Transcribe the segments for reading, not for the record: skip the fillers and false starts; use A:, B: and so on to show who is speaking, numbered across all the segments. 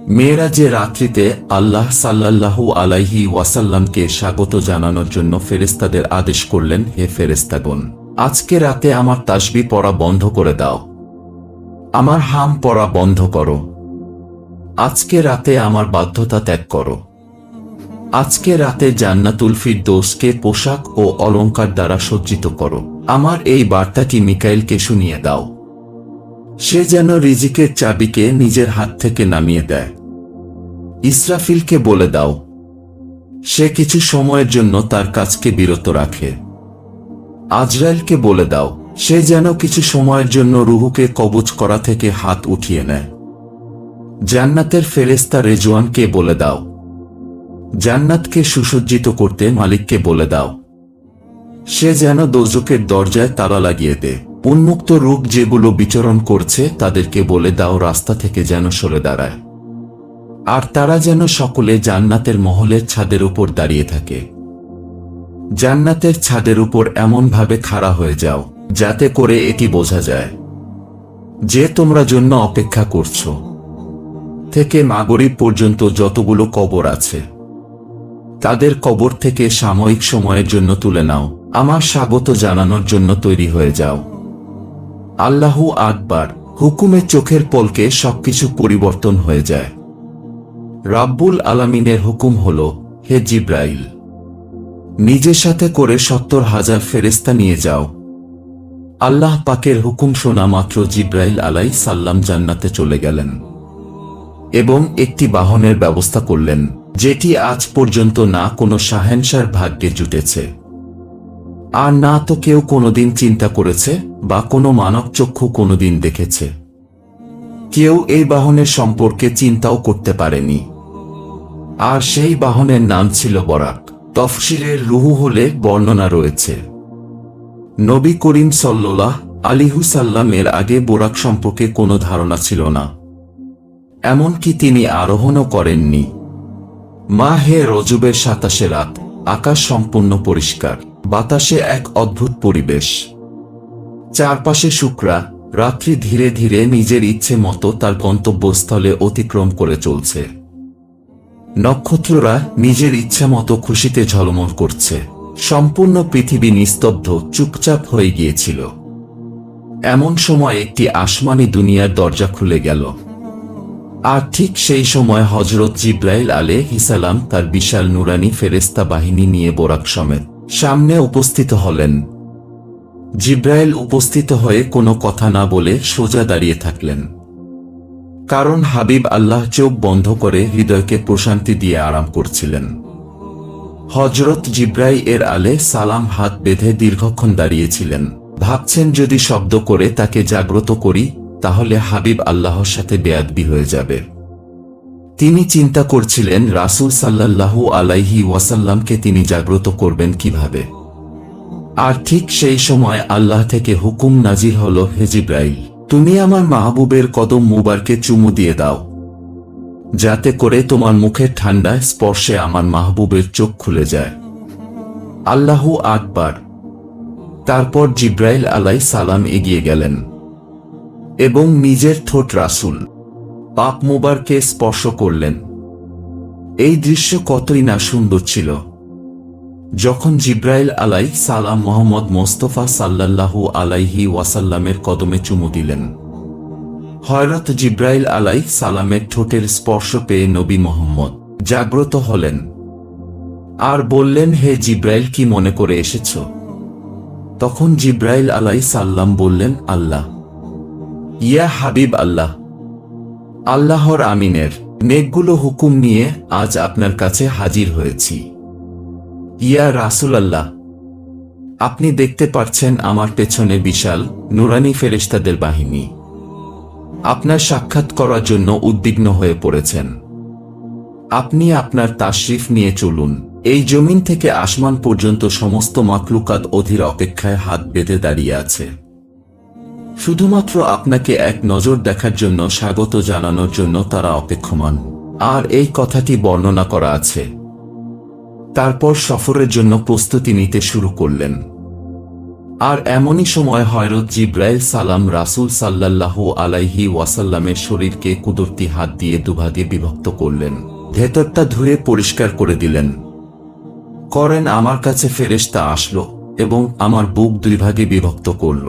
A: মেরাজের রাত্রিতে আল্লাহ সাল্লাল্লাহু আলাইহি ওয়াসাল্লামকে স্বাগত জানানোর জন্য ফেরেশতাদের আদেশ করলেন, হে ফেরেশতাগণ, আজকে রাতে আমার তাসবিহ পড়া বন্ধ করে দাও, আমার হাম পড়া বন্ধ করো। আজকে রাতে আমার বাধ্যতা ত্যাগ করো। আজকে রাতে জান্নাতুল ফিরদৌসকে পোশাক ও অলংকার দ্বারা সজ্জিত করো। আমার এই বার্তাটি মিকাইলকে শুনিয়ে দাও, সে যেন রিজিকের চাবিকে নিজের হাত থেকে নামিয়ে দেয়। ইসরাফিলকে বলে দাও, সে কিছু সময়ের জন্য তার কাজকে বিরত রাখে। আজরাইলকে বলে দাও, সে যেন কিছু সময়ের জন্য রুহুকে কবজ করা থেকে হাত উঠিয়ে নেয়। জান্নাতের ফেরেশতা রেজওয়ানকে বলে দাও, জান্নাতকে সুসজ্জিত করতে মালিককে বলে দাও, সে যেন দোজখের দরজায় তালা লাগিয়ে দেয়। উন্মুক্ত রূপ যেগুলো বিচরণ করছে তাদেরকে বলে দাও রাস্তা থেকে যেন সরে দাঁড়ায়, আর তারা যেন সকলে জান্নাতের মহলের ছাদের উপর দাঁড়িয়ে থাকে। জান্নাতের ছাদের উপর এমনভাবে খাড়া হয়ে যাও যাতে করে এটি বোঝা যায় যে তোমরা জন্য অপেক্ষা করছো। থেকে মাগরিব পর্যন্ত যতগুলো কবর আছে তাদের কবর থেকে সাময়িক সময়ের জন্য তুলে নাও, আমার স্বাগত জানানোর জন্য তৈরি হয়ে যাও। আল্লাহু আকবার। হুকুমে চোখের পলকে সবকিছু পরিবর্তন হয়ে যায়। রাব্বুল আলামিনের হুকুম হল, হে জিব্রাইল, নিজের সাথে করে ৭০,০০০ ফেরেশতা নিয়ে যাও। আল্লাহ পাকের হুকুম শোনা মাত্র জিব্রাইল আলাইহিস সালাম জান্নাতে চলে গেলেন এবং একটি বাহনের ব্যবস্থা করলেন, যেটি আজ পর্যন্ত না কোনো শাহেনশার ভাগ্যে জুটেছে, আর না তো কেউ কোনোদিন চিন্তা করেছে বা কোনো মানব চক্ষু কোনোদিন দেখেছে। কেউ এই বাহনের সম্পর্কে চিন্তাও করতে পারেনি। আর সেই বাহনের নাম ছিল বরাক। তফসিরের রুহু হলে বর্ণনা রয়েছে, নবী করিম সাল্লাল্লাহু আলাইহি ওয়াসাল্লাম এর আগে বোরাক সম্পর্কে কোনো ধারণা ছিল না, এমনকি তিনি আরোহণও করেননি। মাহে রজবের ২৭ রাত, আকাশ সম্পূর্ণ পরিষ্কার, বাতাসে এক অদ্ভুত পরিবেশ, চারপাশে শুকরা। রাত্রি ধীরে ধীরে নিজের ইচ্ছে মতো তার গন্তব্যস্থলে অতিক্রম করে চলছে। নক্ষত্ররা নিজের ইচ্ছা মতো খুশিতে ঝলমল করছে। সম্পূর্ণ পৃথিবী নিস্তব্ধ, চুপচাপ হয়ে গিয়েছিল। এমন সময় একটি আসমানি দুনিয়ার দরজা খুলে গেল, আর ঠিক সেই সময় হযরত জিবরাইল আলাইহিস সালাম তার বিশাল নুরানি ফেরেশতা বাহিনী নিয়ে বোরাক সমেত সামনে উপস্থিত হলেন। জিবরাইল উপস্থিত হয়ে কোনো কথা না বলে সোজা দাঁড়িয়ে থাকলেন, কারণ হাবিব আল্লাহ চোখ বন্ধ করে হৃদয়কে প্রশান্তি দিয়ে আরাম করছিলেন। হযরত জিবরাইল আলাইহিস সালাম হাত বেঁধে দীর্ঘক্ষণ দাঁড়িয়েছিলেন, ভাবছেন যদি শব্দ করে তাকে জাগ্রত করি তাহলে হাবিব আল্লাহর সাথে বেয়াদবি হয়ে যাবে। তিনি চিন্তা করছিলেন রাসূল সাল্লাল্লাহু আলাইহি ওয়াসাল্লামকে তিনি জাগ্রত করবেন কিভাবে। আর ঠিক সেই সময় আল্লাহ থেকে হুকুম নাজিল হল, হে জিবরাইল, তুমি আমার মাহবুবের কদম মুবারকে চুমু দিয়ে দাও, যাতে করে তোমার মুখের ঠান্ডা স্পর্শে আমার মাহবুবের চোখ খুলে যায়। আল্লাহু আকবার। তারপর জিবরাইল আলাইহিস সালাম এগিয়ে গেলেন এবং নিজের ঠোঁট রাসূল পাক মুবারকে স্পর্শ করলেন। এই দৃশ্য কতই না সুন্দর ছিল। যখন জিবরাইল আলাইহিস সালাম মুহাম্মদ মুস্তাফা সাল্লাল্লাহু আলাইহি ওয়াসাল্লামের কদমে চুমু দিলেন, হযরত জিবরাইল আলাইহিস সালামের ঠোঁটের স্পর্শ পেয়ে নবী মুহাম্মদ জাগ্রত হলেন আর বললেন, হে জিবরাইল, কি মনে করে এসেছ? তখন জিবরাইল আলাইহিস সালাম বললেন, আল্লাহ, ইয়া হাবিব আল্লাহ, আল্লাহর আমিনের নেকগুলো হুকুম নিয়ে আজ আপনার কাছে হাজির হয়েছি। ইয়া রাসূলুল্লাহ, আপনি দেখতে পাচ্ছেন আমার পেছনে বিশাল নুরানি ফেরেশতাদের বাহিনী আপনার সাক্ষাৎ করার জন্য উদ্বিগ্ন হয়ে পড়েছেন। আপনি আপনার তাশরিফ নিয়ে চলুন। এই জমিন থেকে আসমান পর্যন্ত সমস্ত মাখলুকাত অধীর অপেক্ষায় হাত বেঁধে দাঁড়িয়ে আছে, শুধুমাত্র আপনাকে এক নজর দেখার জন্য, স্বাগত জানানোর জন্য তারা অপেক্ষমান। আর এই কথাটি বর্ণনা করা আছে। তারপর সফরের জন্য প্রস্তুতি নিতে শুরু করলেন। আর এমনই সময় হযরত জিবরাইল সালাম রাসূল সাল্লাল্লাহু আলাইহি ওয়াসাল্লামের শরীরকে কুদরতি হাত দিয়ে দুভাগে বিভক্ত করলেন, ভেতরটা ধুয়ে পরিষ্কার করে দিলেন। আমার কাছে ফেরেশতা আসলো এবং আমার বুক দুই ভাগে বিভক্ত করল।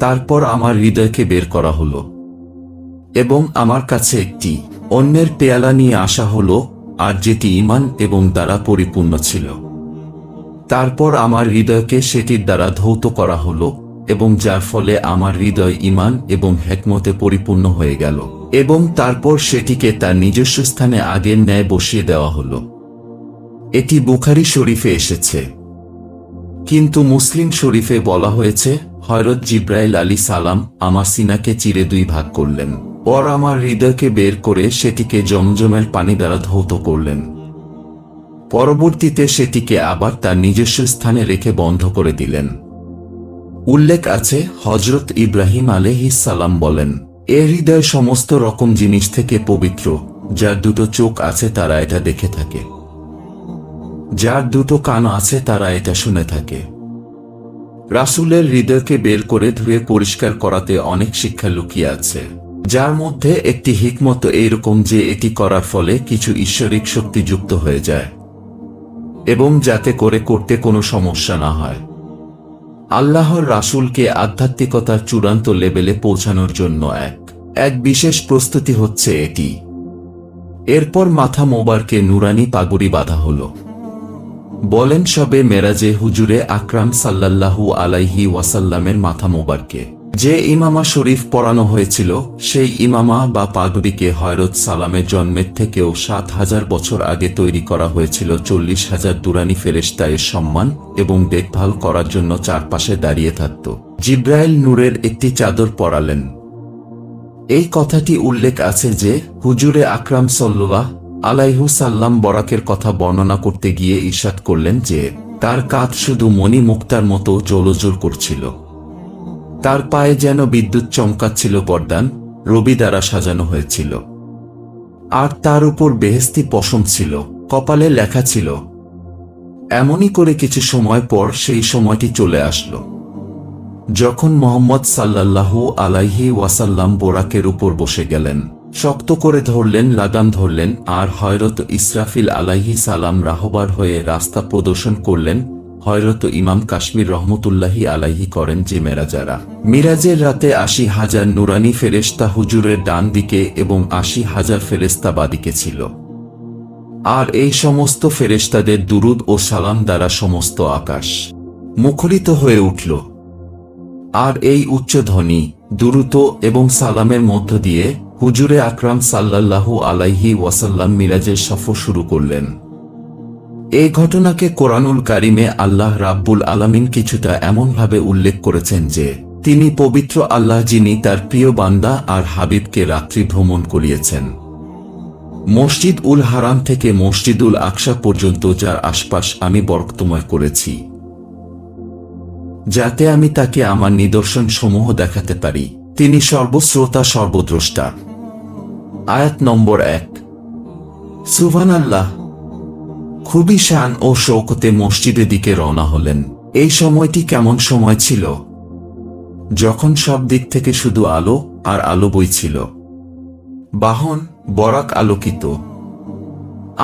A: তারপর আমার হৃদয়কে বের করা হলো এবং আমার কাছে একটি অন্যের পেয়ালা নিয়ে আসা হলো, আর যেটি ঈমান এবং দ্বারা পরিপূর্ণ ছিল। তারপর আমার হৃদয়কে সেটির দ্বারা ধৌত করা হলো এবং যার ফলে আমার হৃদয় ঈমান এবং হিকমতে পরিপূর্ণ হয়ে গেল, এবং তারপর সেটিকে তার নিজস্ব স্থানে আগের ন্যায় বসিয়ে দেওয়া হলো। এটি বুখারী শরীফে এসেছে, কিন্তু মুসলিম শরীফে বলা হয়েছে হযরত জিবরাইল আলাইহিস সালাম আমার সিনাকে চিরে দুই ভাগ করলেন, পর আমার হৃদয়কে বের করে সেটিকে জমজমের পানি দ্বারা ধৌত করলেন। পরবর্তীতে সেটিকে আবার তার নিজস্ব স্থানে রেখে বন্ধ করে দিলেন। উল্লেখ আছে হযরত ইব্রাহিম আলাইহিস সালাম বলেন, এর হৃদয় সমস্ত রকম জিনিস থেকে পবিত্র, যার দুটো চোখ আছে তারা এটা দেখে থাকে, যার দুটো কান আছে তারা এটা শুনে থাকে। রাসূলের হৃদয়কে বের করে ধুয়ে পরিষ্কার করাতে অনেক শিক্ষা লুকিয়ে আছে, যার মধ্যে একটি হিকমত এইরকম যে এটি করার ফলে কিছু ঈশ্বরিক শক্তি যুক্ত হয়ে যায় এবং যাতে করে করতে কোনো সমস্যা না হয়। আল্লাহর রাসূলকে আধ্যাত্মিকতার চূড়ান্ত লেভেলে পৌঁছানোর জন্য এক বিশেষ প্রস্তুতি হচ্ছে এটি। এরপর মাথা মোবারকে নুরানি পাগড়ি বাঁধা হলো। বলেন সবে মেরাজে হুজুরে আকরাম সাল্লাল্লাহু আলাইহি ওয়াসাল্লামের মাথা মোবারকে যে ইমামা শরীফ পরানো হয়েছিল, সেই ইমামা বা পাগড়িকে হযরত সালামের জন্মের থেকেও ৭,০০০ বছর আগে তৈরি করা হয়েছিল। ৪০,০০০ দুরানি ফেরেশতা এর সম্মান এবং দেখভাল করার জন্য চারপাশে দাঁড়িয়ে থাকত। জিবরাইল নূরের একটি চাদর পরালেন। এই কথাটি উল্লেখ আছে যে হুজুরে আকরাম সাল্লাল্লাহু আলাইহি সাল্লাম বরাকের কথা বর্ণনা করতে গিয়ে ইরশাদ করলেন যে তার কাঁধ শুধু মণি মুক্তার মতো জ্বলজ্বল করছিল, তার পায়ে যেন বিদ্যুৎ চমকাচ্ছিল, বরদান রবি দ্বারা সাজানো হয়েছিল, আর তার উপর বেহেশতি পশম ছিল, কপালে লেখা ছিল। এমনই করে কিছু সময় পর সেই সময়টি চলে আসলো যখন মুহাম্মদ সাল্লাল্লাহু আলাইহি ওয়াসাল্লাম বোরাকের উপর বসে গেলেন, শক্ত করে ধরলেন, লাগাম ধরলেন, আর হযরত ইসরাফিল আলাইহিস সালাম রাহবার হয়ে রাস্তা প্রদর্শন করলেন। হযরত ইমাম কাশ্মীর রহমতুল্লাহি আলাইহি করেন যে মিরাজের রাতে ৮০,০০০ নুরানি ফেরেশতা হুজুরের ডান দিকে এবং ৮০,০০০ ফেরেশতা বাদিকে ছিল, আর এই সমস্ত ফেরেশতাদের দুরুদ ও সালাম দ্বারা সমস্ত আকাশ মুখরিত হয়ে উঠল। আর এই উচ্চ ধ্বনি, দুরুদ এবং সালামের মধ্য দিয়ে হুজুরে আকরাম সাল্লাল্লাহু আলাইহি ওয়াসাল্লাম মিরাজের সফর শুরু করলেন। এই ঘটনাকে কোরআনুল কারিমে আল্লাহ রাব্বুল আলামিন কিছুটা এমনভাবে উল্লেখ করেছেন যে তিনি পবিত্র আল্লাহ, যিনি তার প্রিয় বান্দা আর হাবিবকে রাত্রি ভ্রমণ করিয়েছেন মসজিদ উল হারাম থেকে মসজিদুল আকসা পর্যন্ত, যার আশপাশ আমি বরকতময় করেছি, যাতে আমি তাকে আমার নিদর্শন সমূহ দেখাতে পারি। তিনি সর্বশ্রোতা, সর্বদ্রষ্টা। আয়াত নম্বর ১। সুবহানাল্লাহ। খুবই শান ও শৌকতে মসজিদের দিকে রওনা হলেন। এই সময়টি কেমন সময় ছিল, যখন সব দিক থেকে শুধু আলো আর আলো বইছিল। বাহন বরাক আলোকিত,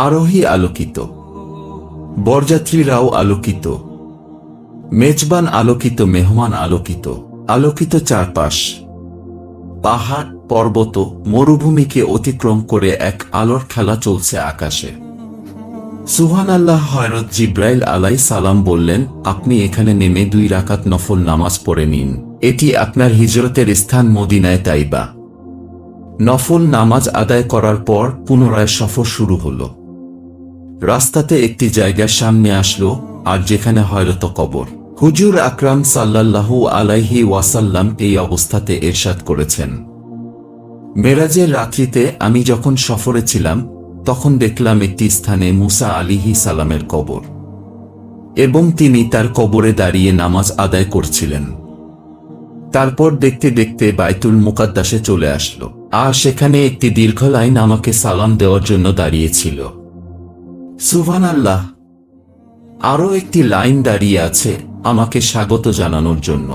A: আরোহী আলোকিত, বরযাত্রীরাও আলোকিত, মেজবান আলোকিত, মেহমান আলোকিত, আলোকিত চারপাশ। পাহাড়, পর্বত, মরুভূমিকে অতিক্রম করে এক আলোর খেলা চলছে আকাশে। সুবহানাল্লাহ। হযরত জিবরাইল আলাইহিস সালাম বললেন, আপনি এখানে নেমে 2 রাকাত নফল নামাজ পড়ে নিন। এটি আপনার হিজরতের স্থান মদিনায় তাইবা। নফল নামাজ আদায় করার পর পুনরায় সফর শুরু হলো। রাস্তাতে একটি জায়গার সামনে আসলো, আর যেখানে হযরত কবর। হুজুর আকরাম সাল্লাল্লাহু আলাইহি ওয়াসাল্লাম এই অবস্থাতে ইরশাদ করেছেন, মেরাজের রাত্রিতে আমি যখন সফরে ছিলাম, তখন দেখলাম একটি স্থানে মুসা আলাইহিস সালামের কবর, এবং তিনি তার কবরে দাঁড়িয়ে নামাজ আদায় করছিলেন। তারপর দেখতে দেখতে বাইতুল মুকাদ্দাসে চলে আসলো, আর সেখানে একটি দীর্ঘ লাইন আমাকে সালাম দেওয়ার জন্য দাঁড়িয়েছিল। সুবহানাল্লাহ। আরও একটি লাইন দাঁড়িয়ে আছে আমাকে স্বাগত জানানোর জন্য,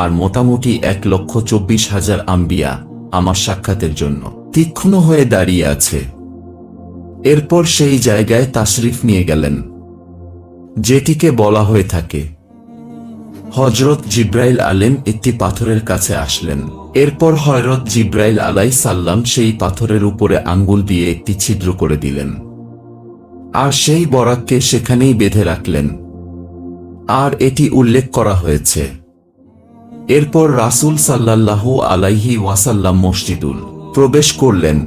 A: আর মোটামুটি 1,24,000 আম্বিয়া আমার সাক্ষাতের জন্য তীক্ষ্ণ হয়ে দাঁড়িয়ে আছে। এরপর সেই জায়গায় তাশরিফ নিয়ে গেলেন যেটিকে বলা হয়ে থাকে হযরত জিব্রাইল আলাইহিস একটি পাথরের কাছে আসলেন। এরপর হযরত জিব্রাইল আলাইহিস সালাম সেই পাথরের উপরে আঙ্গুল দিয়ে একটি ছিদ্র করে দিলেন, আর সেই বরাককে সেখানেই বেঁধে রাখলেন। আর এটি উল্লেখ করা হয়েছে এরপর রাসূল সাল্লাল্লাহু আলাইহি ওয়াসাল্লাম মসজিদুল প্রবেশ করলেন,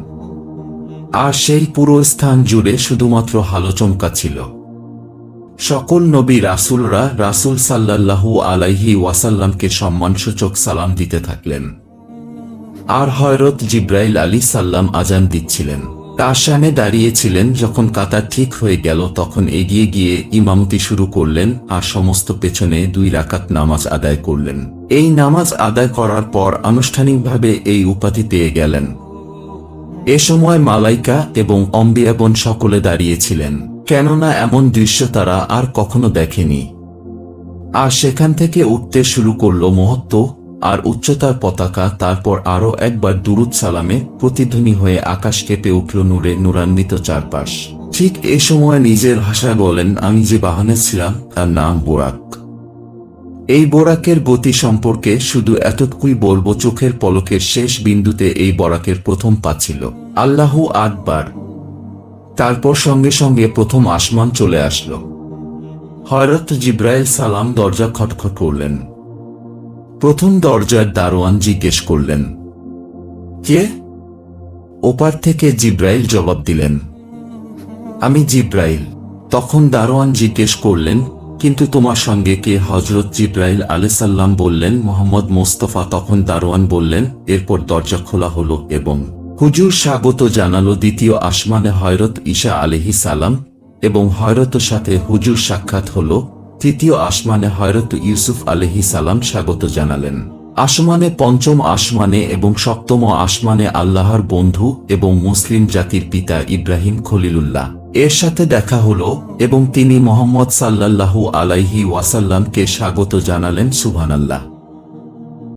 A: আর সেই পুরো স্থান জুড়ে শুধুমাত্র আলোচমকা ছিল। সকল নবী রাসূলরা রাসূল সাল্লাল্লাহু আলাইহি ওয়াসাল্লামকে সম্মানসূচক সালাম দিতে থাকলেন, আর হযরত জিব্রাইল আলাইহিস সালাম আজান দিচ্ছিলেন। তার সামনে দাঁড়িয়েছিলেন। যখন কাতার ঠিক হয়ে গেল তখন এগিয়ে গিয়ে ইমামতি শুরু করলেন, আর সমস্ত পেছনে 2 রাকাত নামাজ আদায় করলেন। এই নামাজ আদায় করার পর আনুষ্ঠানিকভাবে এই উপাধি পেয়ে গেলেন। এ সময় মালাইকা এবং অম্বিয়াগণ সকলে দাঁড়িয়েছিলেন, কেননা এমন দৃশ্য তারা আর কখনো দেখেনি। আর সেখান থেকে উঠতে শুরু করল মহত্ব আর উচ্চতার পতাকা। তারপর আরো একবার দুরুদ সালামে প্রতিধ্বনি হয়ে আকাশ কেঁপে উঠল নূরে নূরান্বিত চারপাশ। ঠিক এ সময় নিজের ভাষায় বলেন, আমি যে বাহনে ছিলাম তার নাম বোরাক। এই বোরাকের গতি সম্পর্কে শুধু এতটুকুই বলবো, চোখের পলকের শেষ বিন্দুতে এই বরাকের প্রথম পা ছিল। আল্লাহু আকবার। তারপর সঙ্গে সঙ্গে প্রথম আসমান চলে আসলো। হযরত জিব্রাইল সালাম দরজা খটখট করলেন। প্রথম দরজার দারোয়ান জিজ্ঞেস করলেন, কে? ওপার থেকে জিব্রাইল জবাব দিলেন, আমি জিব্রাইল। তখন দারোয়ান জিজ্ঞেস করলেন, কিন্তু তোমার সঙ্গে কে? হযরত জিব্রাইল আলাইহিস সালাম বললেন, মুহাম্মদ মুস্তাফা। তখন দারোয়ান বললেন, এরপর দরজা খোলা হলো এবং হুজুর স্বাগত জানালো। দ্বিতীয় আসমানে হযরত ঈসা আলাইহিস সালাম এবং হযরতের সাথে হুজুর সাক্ষাৎ হলো। তৃতীয় আসমানে হযরত ইউসুফ আলাইহিস সালাম স্বাগত জানালেন। আসমানে পঞ্চম আসমানে এবং সপ্তম আসমানে আল্লাহর বন্ধু এবং মুসলিম জাতির পিতা ইব্রাহিম খলিলুল্লাহ এর সাথে দেখা হলো এবং তিনি মুহাম্মদ সাল্লাল্লাহু আলাইহি ওয়াসাল্লামকে স্বাগত জানালেন। সুবহানাল্লাহ।